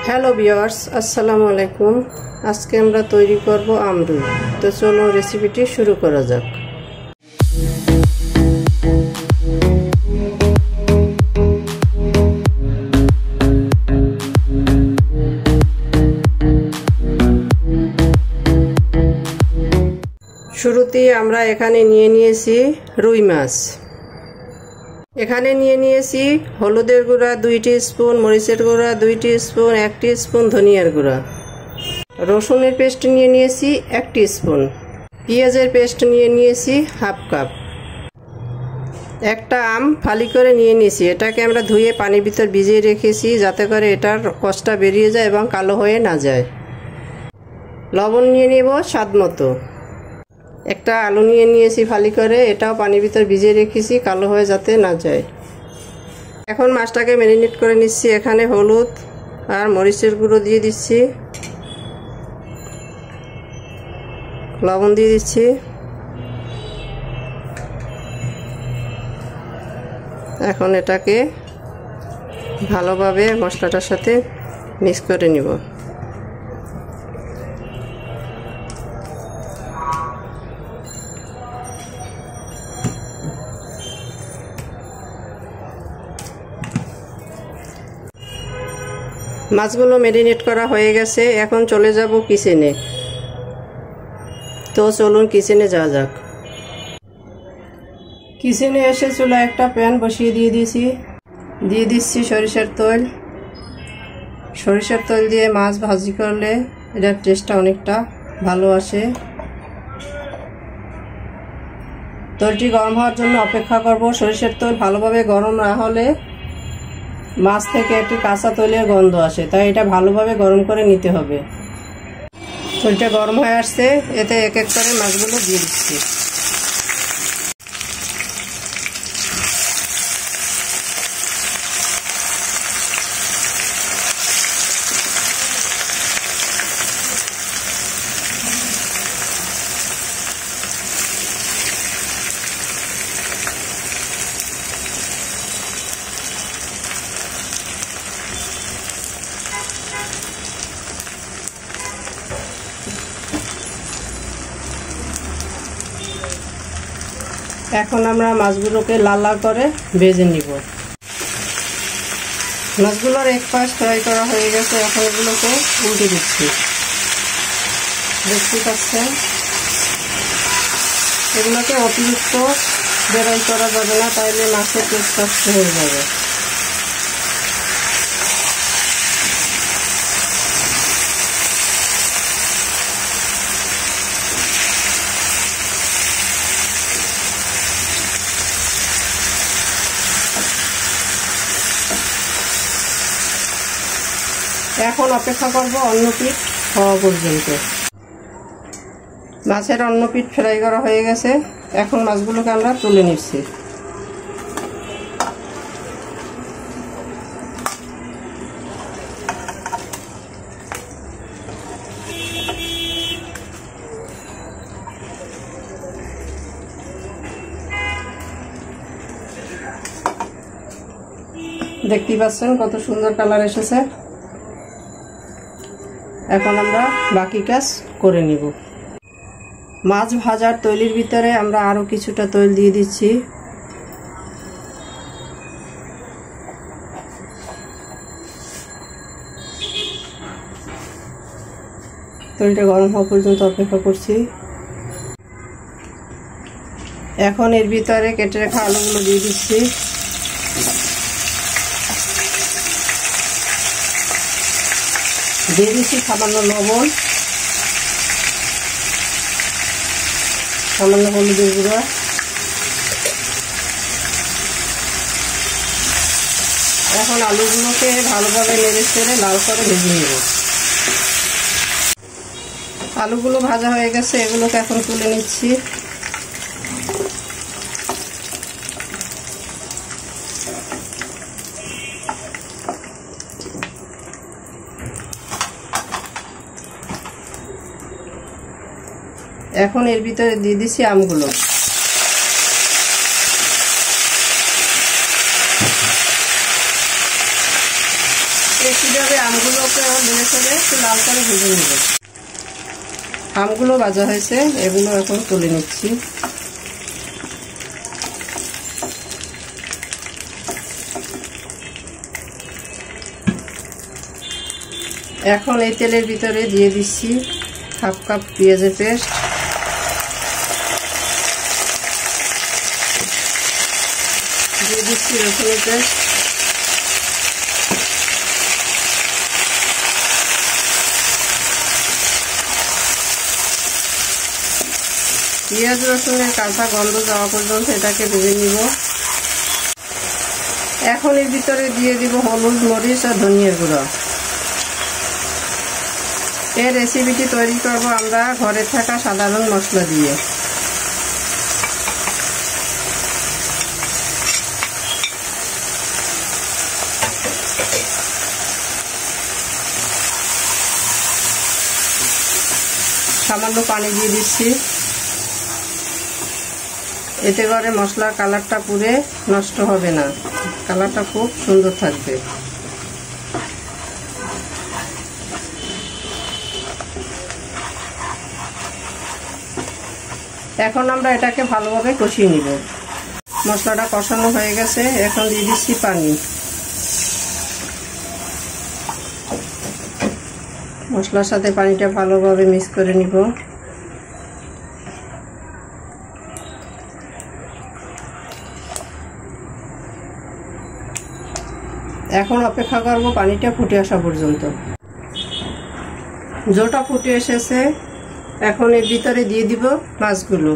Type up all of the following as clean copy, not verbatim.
Hello viewers, আসসালামু আলাইকুম। আজকে আমরা তৈরি করব আমরুই। তো চলুন রেসিপিটি শুরু করা যাক। শুরুতেই আমরা এখানে নিয়ে নিয়েছি রুই মাছ। এখানে নিয়ে নিয়েছি হলুদের গুঁড়া 2 টিস্পুন, মরিচের গুঁড়া 2 টিস্পুন, 1 টিস্পুন ধনিয়ার গুঁড়া, রসুনের পেস্ট নিয়ে নিয়েছি 1 টিস্পুন, পেঁয়াজের পেস্ট নিয়ে নিয়েছি হাফ কাপ। একটা আম ফালি করে নিয়ে নিয়েছি। এটাকে আমরা ধুয়ে পানির ভিতর ভিজিয়ে রেখেছি যাতে করে এটার কষটা বেরিয়ে যায় এবং কালো হয়ে না যায়। লবণ নিয়ে নেব স্বাদ মতো। একটা আলু নিয়ে নিয়েছি ফালি করে, এটাও পানির ভিতর ভিজিয়ে রেখেছি কালো হয়ে যাতে না যায়। এখন মাছটাকে ম্যারিনেট করে নিচ্ছি। এখানে হলুদ আর মরিচের গুঁড়ো দিয়ে দিচ্ছি, লবণ দিয়ে দিচ্ছি, এখন এটাকে ভালোভাবে মশলাটার সাথে মিক্স করে নিব। মাছগুলো ম্যারিনেট করা হয়ে গেছে, এখন চলে যাব কিচেনে। তো চলুন কিচেনে যাওয়া যাক। কিচেনে এসে চুলায় একটা প্যান বসিয়ে দিয়ে দিচ্ছি সরিষার তেল। সরিষার তেল দিয়ে মাছ ভাজি করলে এটার টেস্টটা অনেকটা ভালো আসে। তেলটি গরম হওয়ার জন্য অপেক্ষা করব। সরিষার তেল ভালোভাবে গরম না হলে মাছ থেকে একটি কাঁচা তেলের গন্ধ আসে, তাই এটা ভালোভাবে গরম করে নিতে হবে। তেলটা গরম হয়ে আসছে, এতে এক এক করে মাছগুলো দিয়ে দিচ্ছি। এখন আমরা মাছগুলোকে লাল লাল করে ভেজে নিব। মাছগুলোর এক পাশ ফ্রাই করা হয়ে গেছে, এখন এগুলোকে উল্টে দিচ্ছি। দেখতে পাচ্ছেন, এগুলোকে অতিরিক্ত ফ্রাই করা যাবে না, তাইলে মাছের টেস্ট নষ্ট হয়ে যাবে। এখন অপেক্ষা করব অন্য পিঠ হওয়া পর্যন্ত। মাছের অন্য পিঠ ফ্রাই করা হয়ে গেছে, এখন মাছগুলোকে আমরা তুলে নিচ্ছি। দেখতেই পাচ্ছেন কত সুন্দর কালার এসেছে। এখন আমরা বাকি কাজ করে নিব। মাছ ভাজার তৈলির ভিতরে আমরা আরো কিছুটা তৈল দিয়ে দিচ্ছি। তৈলটা গরম হওয়া পর্যন্ত অপেক্ষা করছি। এখন এর ভিতরে কেটে রাখা আলুগুলো দিয়ে দিচ্ছি। দিয়ে দিচ্ছি সামান্য লবণ, সামান্য হলুদের গুঁড়া, এখন আলুগুলোকে ভালোভাবে নেড়ে চেড়ে লাল করে ভেজে নেব। আলুগুলো ভাজা হয়ে গেছে, এগুলোকে এখন তুলে নিচ্ছি। এখন এর ভিতরে দিয়ে দিচ্ছি আমগুলো। একইভাবে আমগুলোকে নেড়ে ফেলে একটু লাল করে ভেজে নেব। আমগুলো ভাজা হয়েছে, এগুলো এখন তুলে নিচ্ছি। এখন এই তেলের ভিতরে দিয়ে দিচ্ছি হাফ কাপ পেঁয়াজের পেস্ট, দিয়ে দিচ্ছি রসুনের পেস্ট, পেঁয়াজ রসুনের কাঁচা গন্ধ যাওয়া পর্যন্ত এটাকে ভেজে নিব। এখন এর ভিতরে দিয়ে দিব হলুদ, মরিচ আর ধনিয়ার গুঁড়ো। এই রেসিপিটি তৈরি করব আমরা ঘরে থাকা সাধারণ মশলা দিয়ে। সামান্য পানি দিয়ে দিচ্ছি, এতে করে মশলার কালারটা পুরে নষ্ট হবে না, কালারটা খুব সুন্দর থাকবে। এখন আমরা এটাকে ভালোভাবে কষিয়ে নিব। মশলাটা কষানো হয়ে গেছে, এখন দিয়ে দিচ্ছি পানি। মশলার সাথে পানিটা ভালোভাবে মিক্স করে নিব। এখন অপেক্ষা করব পানিটা ফুটে আসা পর্যন্ত। ঝোলটা ফুটে এসেছে, এখন এর ভিতরে দিয়ে দিব মাছগুলো।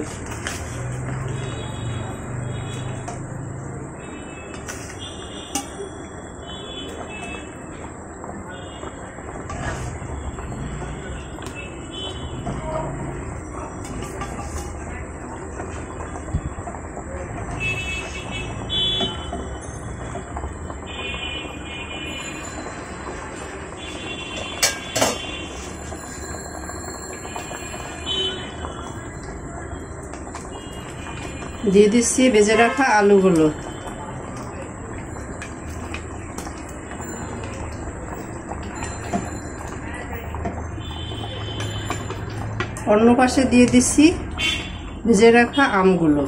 দিয়ে দিচ্ছি ভেজে রাখা আলুগুলো। অন্য পাশে দিয়ে দিচ্ছি ভেজে রাখা আমগুলো।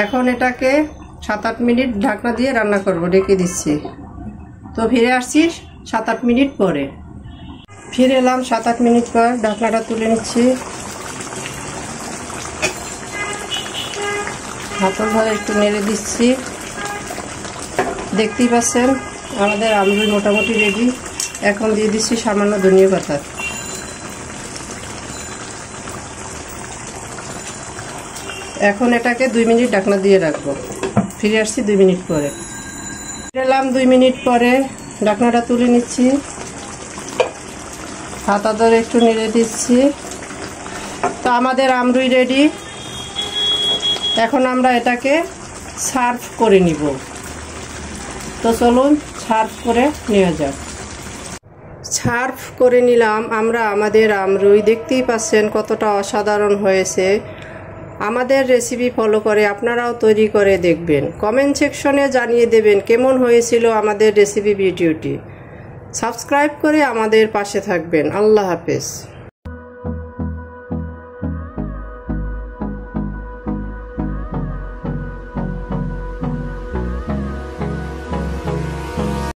এখন এটাকে 7-8 মিনিট ঢাকনা দিয়ে রান্না করব, ঢেকে দিচ্ছি। তো ফিরে আসছি 7-8 মিনিট পরে। ফিরে এলাম 7-8 মিনিট পর, ঢাকনাটা তুলে নিচ্ছি। হাতল ধরে একটু নেড়ে দিচ্ছি। দেখতেই পাচ্ছেন আমাদের আমরুই মোটামুটি রেডি। এখন দিয়ে দিচ্ছি সামান্য ধনিয়া পাতা। এখন এটাকে 2 মিনিট ঢাকনা দিয়ে রাখবো। ফিরে আসছি 2 মিনিট পরে। ফিরে এলাম 2 মিনিট পরে, ঢাকনাটা তুলে নিচ্ছি। হাতা ধরে একটু নেড়ে দিচ্ছি। তো আমাদের আমরুই রেডি। এখন আমরা এটাকে সার্ভ করে নিব। তো চলুন সার্ভ করে নেওয়া যাক। সার্ভ করে নিলাম আমরা আমাদের আমরুই। দেখতেই পাচ্ছেন কতটা অসাধারণ হয়েছে। আমাদের রেসিপি ফলো করে আপনারাও তৈরি করে দেখবেন। কমেন্ট সেকশনে জানিয়ে দেবেন কেমন হয়েছিল আমাদের রেসিপি ভিডিওটি। সাবস্ক্রাইব করে আমাদের পাশে থাকবেন। আল্লাহ হাফেজ।